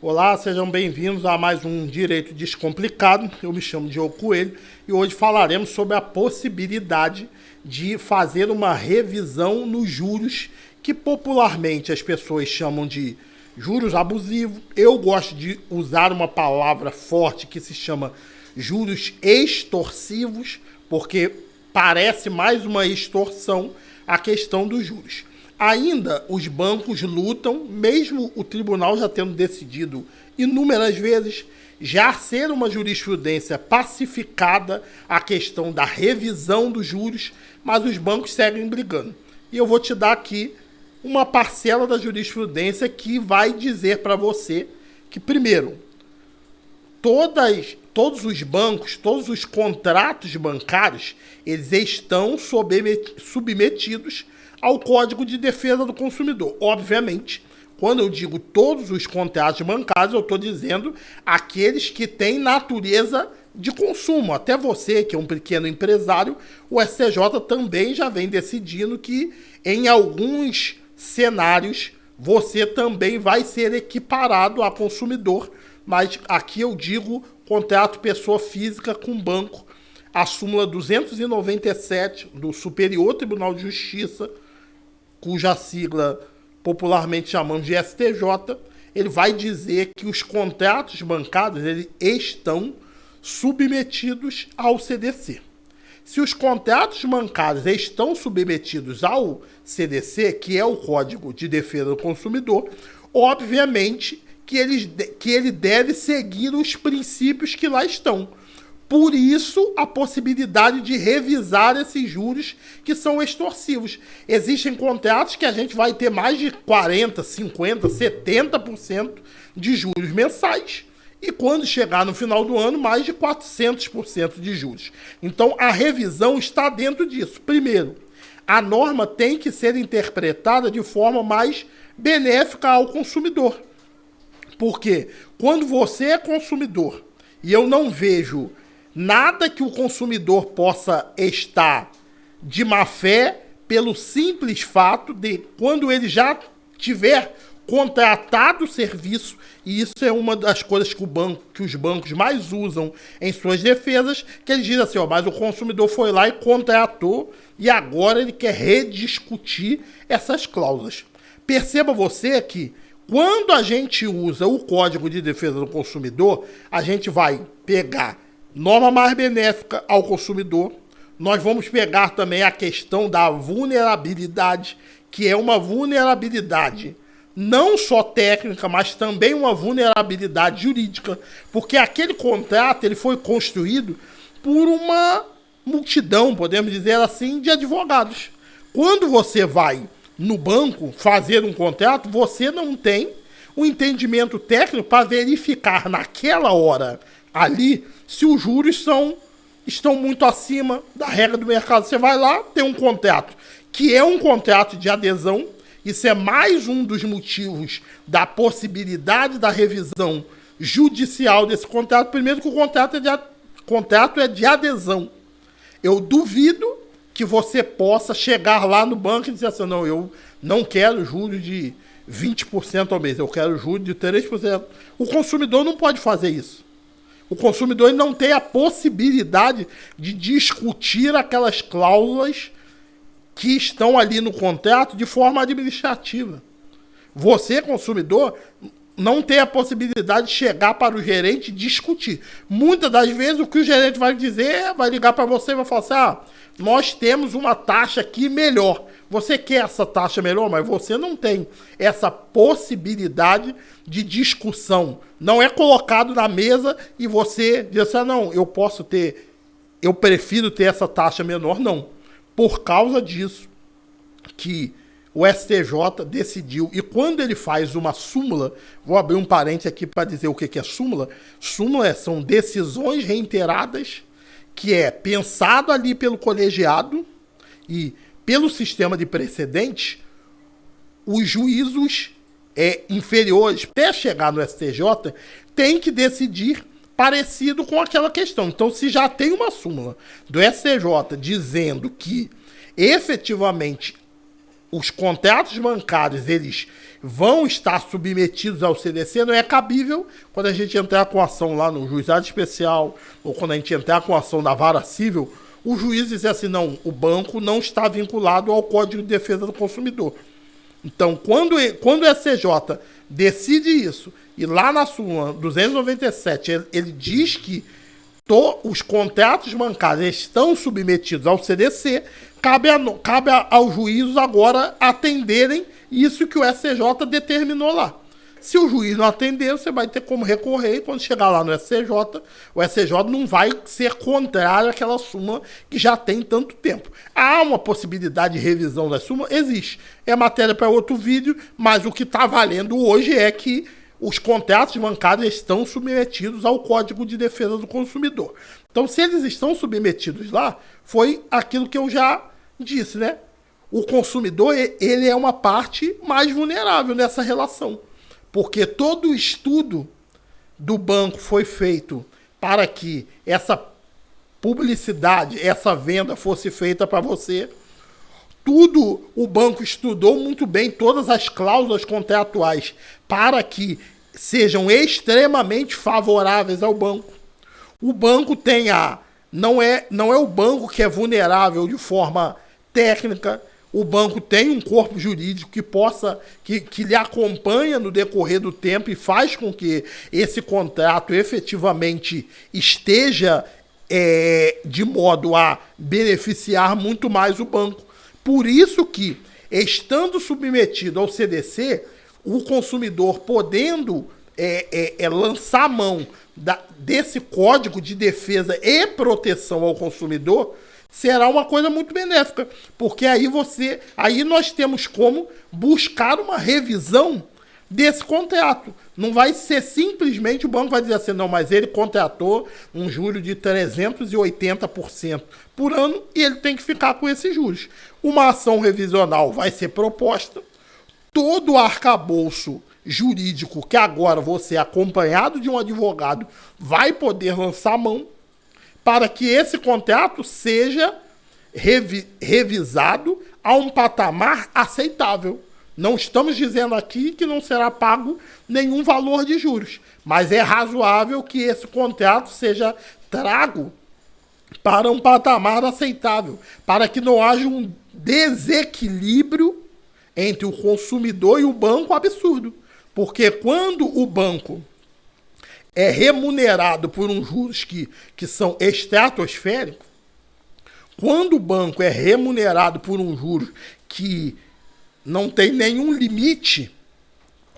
Olá, sejam bem-vindos a mais um Direito Descomplicado. Eu me chamo Diogo Coelho e hoje falaremos sobre a possibilidade de fazer uma revisão nos juros que popularmente as pessoas chamam de juros abusivos. Eu gosto de usar uma palavra forte que se chama juros extorsivos, porque parece mais uma extorsão a questão dos juros. Ainda os bancos lutam, mesmo o tribunal já tendo decidido inúmeras vezes, já ser uma jurisprudência pacificada a questão da revisão dos juros, mas os bancos seguem brigando. E eu vou te dar aqui uma parcela da jurisprudência que vai dizer para você que, primeiro, todos os bancos, todos os contratos bancários, eles estão submetidos ao Código de Defesa do Consumidor. Obviamente, quando eu digo todos os contratos bancários, eu estou dizendo aqueles que têm natureza de consumo. Até você, que é um pequeno empresário, o STJ também já vem decidindo que em alguns cenários você também vai ser equiparado a consumidor. Mas aqui eu digo contrato pessoa física com banco. A súmula 297 do Superior Tribunal de Justiça, cuja sigla popularmente chamamos de STJ, ele vai dizer que os contratos bancários eles estão submetidos ao CDC. Se os contratos bancários estão submetidos ao CDC, que é o Código de Defesa do Consumidor, obviamente que ele deve seguir os princípios que lá estão. Por isso, a possibilidade de revisar esses juros que são extorsivos. Existem contratos que a gente vai ter mais de 40%, 50%, 70% de juros mensais. E quando chegar no final do ano, mais de 400% de juros. Então, a revisão está dentro disso. Primeiro, a norma tem que ser interpretada de forma mais benéfica ao consumidor. Porque quando você é consumidor e eu não vejo nada que o consumidor possa estar de má fé pelo simples fato de quando ele já tiver contratado o serviço, e isso é uma das coisas que os bancos mais usam em suas defesas, que eles dizem assim, mas o consumidor foi lá e contratou e agora ele quer rediscutir essas cláusulas. Perceba você que quando a gente usa o Código de Defesa do Consumidor, a gente vai pegar norma mais benéfica ao consumidor. Nós vamos pegar também a questão da vulnerabilidade, que é uma vulnerabilidade não só técnica, mas também uma vulnerabilidade jurídica, porque aquele contrato ele foi construído por uma multidão, podemos dizer assim, de advogados. Quando você vai no banco fazer um contrato, você não tem o entendimento técnico para verificar naquela hora ali se os juros estão muito acima da regra do mercado. Você vai lá, tem um contrato que é um contrato de adesão. Isso é mais um dos motivos da possibilidade da revisão judicial desse contrato. Primeiro que o contrato é de adesão. Eu duvido que você possa chegar lá no banco e dizer assim, não, eu não quero juros de 20% ao mês, eu quero juros de 3%. O consumidor não pode fazer isso. O consumidor não tem a possibilidade de discutir aquelas cláusulas que estão ali no contrato de forma administrativa. Você, consumidor, não tem a possibilidade de chegar para o gerente e discutir. Muitas das vezes o que o gerente vai dizer, vai ligar para você e vai falar assim, nós temos uma taxa aqui melhor. Você quer essa taxa melhor, mas você não tem essa possibilidade de discussão. Não é colocado na mesa e você diz assim, não, eu prefiro ter essa taxa menor, não. Por causa disso que o STJ decidiu, e quando ele faz uma súmula, vou abrir um parênteses aqui para dizer o que é súmula. Súmula são decisões reiteradas, que é pensado ali pelo colegiado e pelo sistema de precedentes, os juízos inferiores, até chegar no STJ, têm que decidir parecido com aquela questão. Então, se já tem uma súmula do STJ dizendo que efetivamente os contratos bancários, eles vão estar submetidos ao CDC, não é cabível quando a gente entrar com ação lá no juizado especial, ou quando a gente entrar com ação da vara civil, o juiz dizer assim, não, o banco não está vinculado ao Código de Defesa do Consumidor. Então, quando o STJ decide isso, e lá na súmula 297, ele diz que os contratos bancários estão submetidos ao CDC, cabe aos juízes agora atenderem isso que o STJ determinou lá. Se o juiz não atender, você vai ter como recorrer, e quando chegar lá no STJ, o STJ não vai ser contrário àquela súmula que já tem tanto tempo. Há uma possibilidade de revisão da súmula? Existe. É matéria para outro vídeo, mas o que está valendo hoje é que os contratos bancários estão submetidos ao Código de Defesa do Consumidor. Então, se eles estão submetidos lá, foi aquilo que eu já disse, né? O consumidor, ele é uma parte mais vulnerável nessa relação. Porque todo o estudo do banco foi feito para que essa publicidade, essa venda fosse feita para você. Tudo o banco estudou muito bem, todas as cláusulas contratuais, para que sejam extremamente favoráveis ao banco. O banco tem não é o banco que é vulnerável de forma técnica. O banco tem um corpo jurídico que lhe acompanha no decorrer do tempo e faz com que esse contrato efetivamente esteja de modo a beneficiar muito mais o banco. Por isso que, estando submetido ao CDC, o consumidor podendo lançar mão desse Código de Defesa e Proteção ao Consumidor, será uma coisa muito benéfica, porque aí nós temos como buscar uma revisão desse contrato. Não vai ser simplesmente o banco vai dizer assim, não, mas ele contratou um juro de 380% por ano e ele tem que ficar com esses juros. Uma ação revisional vai ser proposta, todo o arcabouço jurídico que agora você, acompanhado de um advogado, vai poder lançar mão, para que esse contrato seja revisado a um patamar aceitável. Não estamos dizendo aqui que não será pago nenhum valor de juros, mas é razoável que esse contrato seja trago para um patamar aceitável, para que não haja um desequilíbrio entre o consumidor e o banco absurdo. Porque quando o banco é remunerado por uns juros que são estratosféricos, quando o banco é remunerado por um juro que não tem nenhum limite,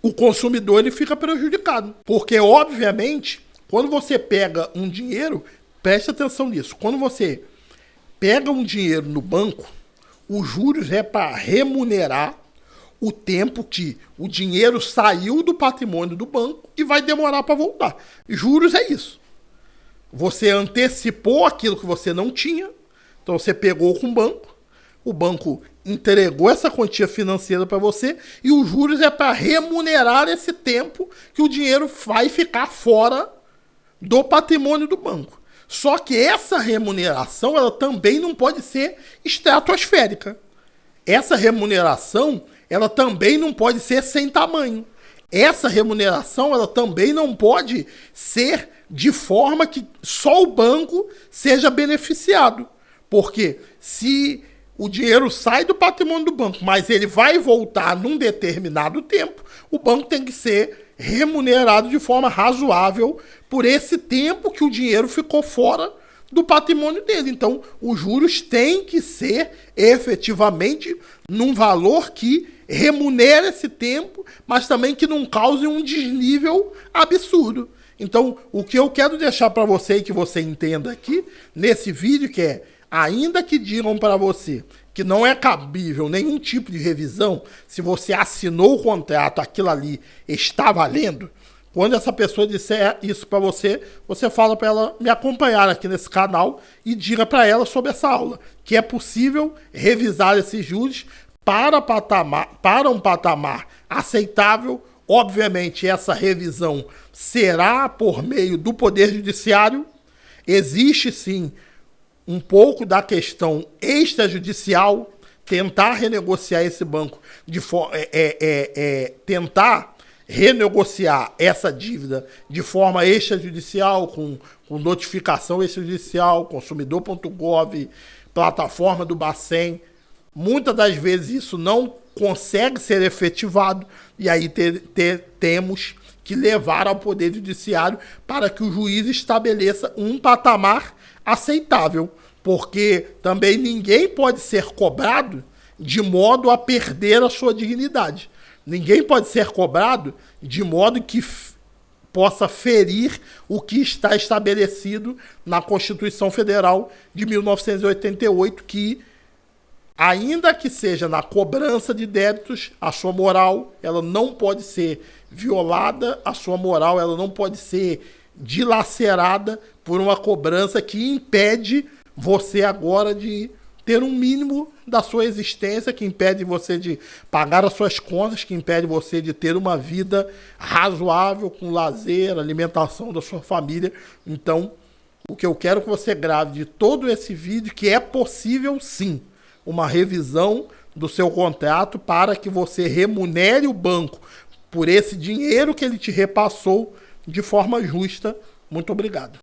o consumidor ele fica prejudicado. Porque, obviamente, quando você pega um dinheiro, preste atenção nisso, quando você pega um dinheiro no banco, os juros é para remunerar o tempo que o dinheiro saiu do patrimônio do banco e vai demorar para voltar. Juros é isso. Você antecipou aquilo que você não tinha, então você pegou com o banco entregou essa quantia financeira para você e os juros é para remunerar esse tempo que o dinheiro vai ficar fora do patrimônio do banco. Só que essa remuneração ela também não pode ser estratosférica. Essa remuneração ela também não pode ser sem tamanho. Essa remuneração ela também não pode ser de forma que só o banco seja beneficiado. Porque se o dinheiro sai do patrimônio do banco, mas ele vai voltar num determinado tempo, o banco tem que ser remunerado de forma razoável por esse tempo que o dinheiro ficou fora do patrimônio dele. Então, os juros têm que ser efetivamente num valor que remunere esse tempo, mas também que não cause um desnível absurdo. Então, o que eu quero deixar para você e que você entenda aqui nesse vídeo que é, ainda que digam para você que não é cabível nenhum tipo de revisão, se você assinou o contrato, aquilo ali está valendo, quando essa pessoa disser isso para você, você fala para ela me acompanhar aqui nesse canal e diga para ela sobre essa aula, que é possível revisar esses juros para um patamar aceitável. Obviamente, essa revisão será por meio do Poder Judiciário. Existe, sim, um pouco da questão extrajudicial, tentar renegociar esse banco, tentar renegociar essa dívida de forma extrajudicial, com notificação extrajudicial, consumidor.gov, plataforma do Bacen. Muitas das vezes isso não consegue ser efetivado e aí temos que levar ao Poder Judiciário para que o juiz estabeleça um patamar aceitável, porque também ninguém pode ser cobrado de modo a perder a sua dignidade. Ninguém pode ser cobrado de modo que possa ferir o que está estabelecido na Constituição Federal de 1988, que, ainda que seja na cobrança de débitos, a sua moral ela não pode ser violada, a sua moral ela não pode ser dilacerada por uma cobrança que impede você agora de ter um mínimo da sua existência, que impede você de pagar as suas contas, que impede você de ter uma vida razoável, com lazer, alimentação da sua família. Então, o que eu quero que você grave de todo esse vídeo, que é possível sim, uma revisão do seu contrato para que você remunere o banco por esse dinheiro que ele te repassou de forma justa. Muito obrigado.